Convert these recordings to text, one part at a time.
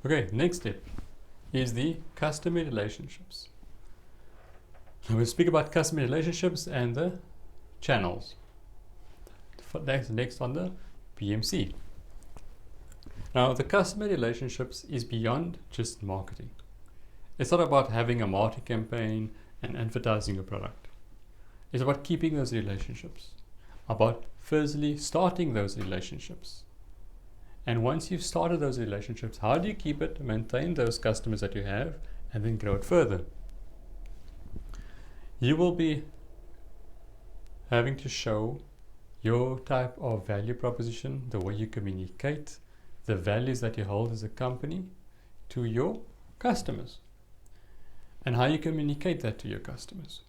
Okay, next step is the customer relationships. Now we'll speak about customer relationships and the channels. That's next on the PMC. Now the customer relationships is beyond just marketing. It's not about having a marketing campaign and advertising a product. It's about keeping those relationships, about firstly starting those relationships. And once you've started those relationships, how do you keep it, maintain those customers that you have, and then grow it further? You will be having to show your type of value proposition, the way you communicate, the values that you hold as a company to your customers, and how you communicate that to your customers.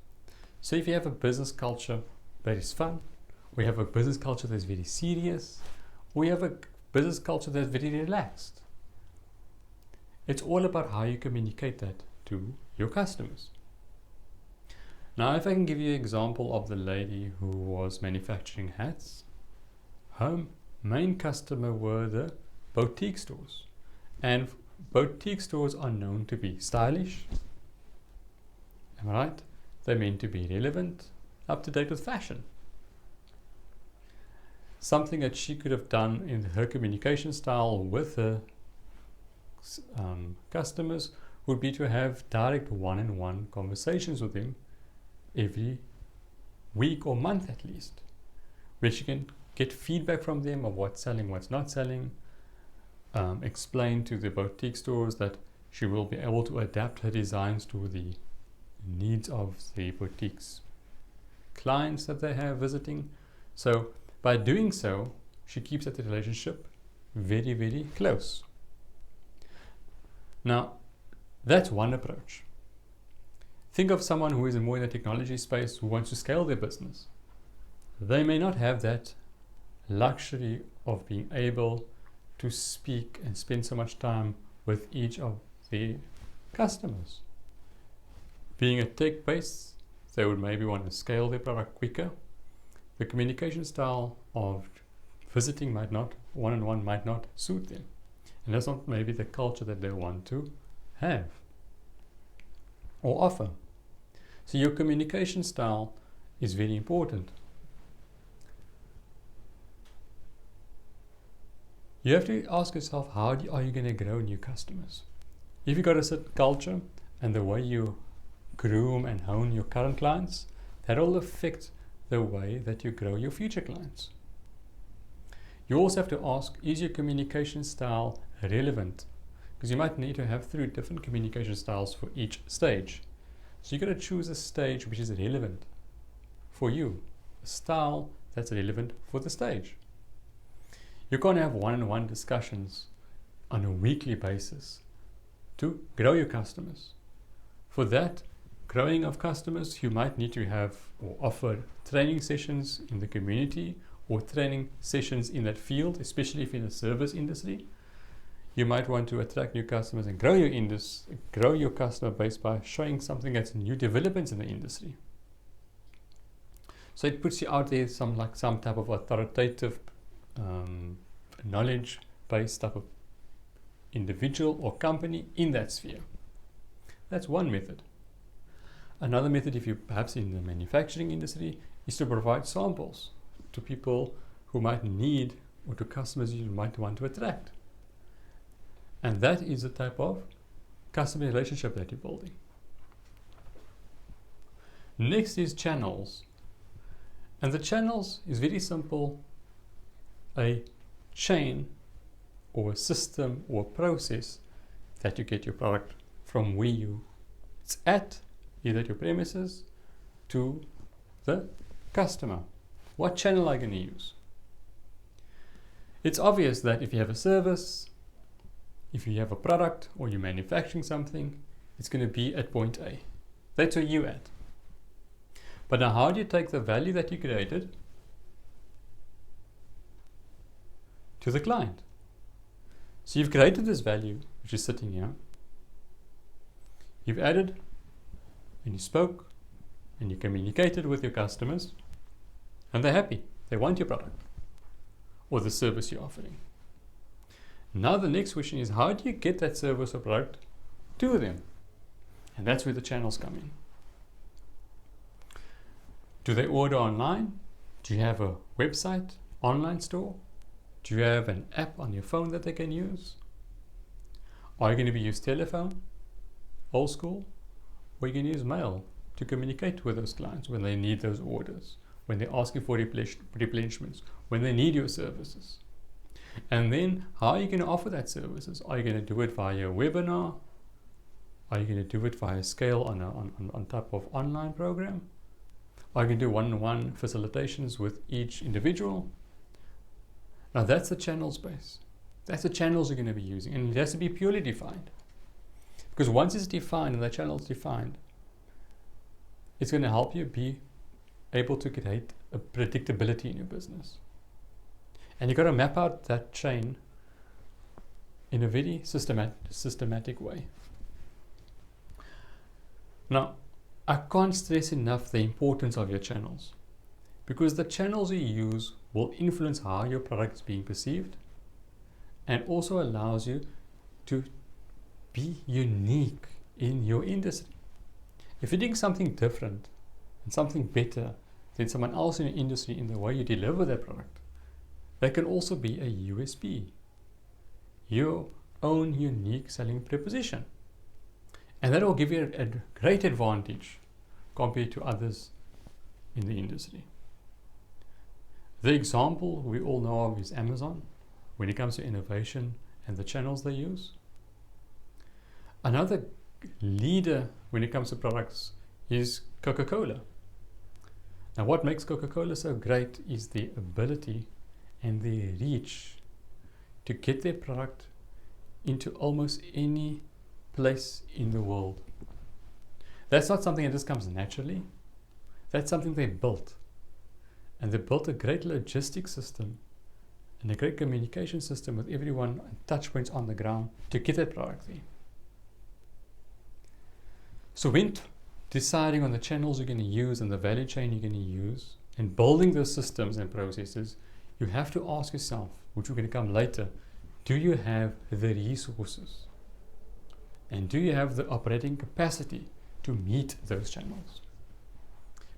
So if you have a business culture that is fun, we have a business culture that's very serious, we have a business culture that's very relaxed. It's all about how you communicate that to your customers. Now, if I can give you an example of the lady who was manufacturing hats, her main customer were the boutique stores. And boutique stores are known to be stylish. Am I right? They're meant to be relevant, up to date with fashion. Something that she could have done in her communication style with her customers would be to have direct one-on-one conversations with them every week or month at least, where she can get feedback from them of what's selling, what's not selling, explain to the boutique stores that she will be able to adapt her designs to the needs of the boutiques clients that they have visiting. So by doing so, she keeps that relationship very, very close. Now, that's one approach. Think of someone who is more in the technology space who wants to scale their business. They may not have that luxury of being able to speak and spend so much time with each of their customers. Being a tech base, they would maybe want to scale their product quicker. The communication style of visiting might not, one-on-one might not suit them. And that's not maybe the culture that they want to have or offer. So your communication style is very important. You have to ask yourself, how are you going to grow new customers? If you've got a certain culture and the way you groom and hone your current clients, that will affect the way that you grow your future clients. You also have to ask, is your communication style relevant? Because you might need to have 3 different communication styles for each stage. So you've got to choose a stage which is relevant for you, a style that's relevant for the stage. You can't have one-on-one discussions on a weekly basis to grow your customers. For that growing of customers, you might need to have or offer training sessions in the community or training sessions in that field, especially if you're in the service industry. You might want to attract new customers and grow your customer base by showing something that's new developments in the industry. So it puts you out there some type of authoritative knowledge-based type of individual or company in that sphere. That's one method. Another method, if you're perhaps in the manufacturing industry, is to provide samples to people who might need or to customers you might want to attract. And that is a type of customer relationship that you're building. Next is channels. And the channels is very simple, a chain or a system or a process that you get your product from where it's at, either at your premises to the customer. What channel are you going to use? It's obvious that if you have a service, if you have a product or you're manufacturing something, it's going to be at point A. That's where you're at. But now how do you take the value that you created to the client? So you've created this value, which is sitting here. You've added and you spoke and you communicated with your customers and they're happy. They want your product or the service you're offering. Now the next question is, how do you get that service or product to them? And that's where the channels come in. Do they order online? Do you have a website, online store? Do you have an app on your phone that they can use? Are you going to be use telephone, old school, or are you going to use mail to communicate with those clients when they need those orders, when they're asking for replenishments, when they need your services? And then how are you going to offer that services? Are you going to do it via a webinar? Are you going to do it via scale on type of online program? Are you going to do one-on-one facilitations with each individual? Now that's the channel space. That's the channels you're going to be using, and it has to be purely defined. Because once it's defined and the channel is defined, it's going to help you be able to create a predictability in your business. And you've got to map out that chain in a very systematic way. Now, I can't stress enough the importance of your channels, because the channels you use will influence how your product is being perceived, and also allows you to be unique in your industry. If you're doing something different and something better than someone else in your industry in the way you deliver that product, that can also be a USP, your own unique selling proposition. And that will give you a great advantage compared to others in the industry. The example we all know of is Amazon when it comes to innovation and the channels they use. Another leader when it comes to products is Coca-Cola. Now what makes Coca-Cola so great is the ability and their reach to get their product into almost any place in the world. That's not something that just comes naturally. That's something they built. And they built a great logistics system and a great communication system with everyone and touch points on the ground to get that product there. So when deciding on the channels you're going to use and the value chain you're going to use and building those systems and processes, you have to ask yourself, which we're going to come later, do you have the resources? And do you have the operating capacity to meet those channels?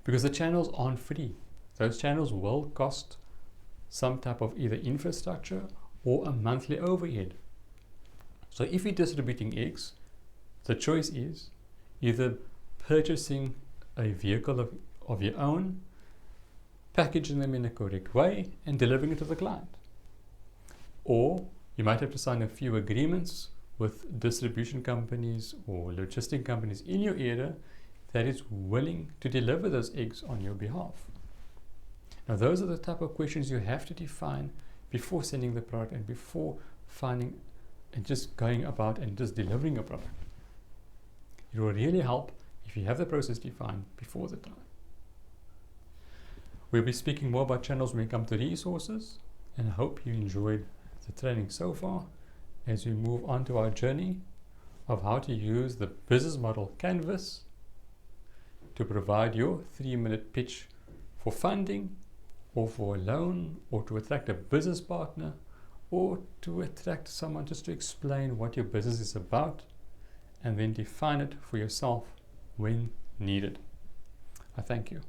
Because the channels aren't free. Those channels will cost some type of either infrastructure or a monthly overhead. So if you're distributing eggs, the choice is either purchasing a vehicle of your own, packaging them in a correct way, and delivering it to the client. Or you might have to sign a few agreements with distribution companies or logistic companies in your area that is willing to deliver those eggs on your behalf. Now those are the type of questions you have to define before sending the product and before finding and just going about and just delivering a product. It will really help if you have the process defined before the time. We'll be speaking more about channels when we come to resources, and I hope you enjoyed the training so far as we move on to our journey of how to use the business model canvas to provide your 3-minute pitch for funding or for a loan or to attract a business partner or to attract someone just to explain what your business is about and then define it for yourself when needed. I thank you.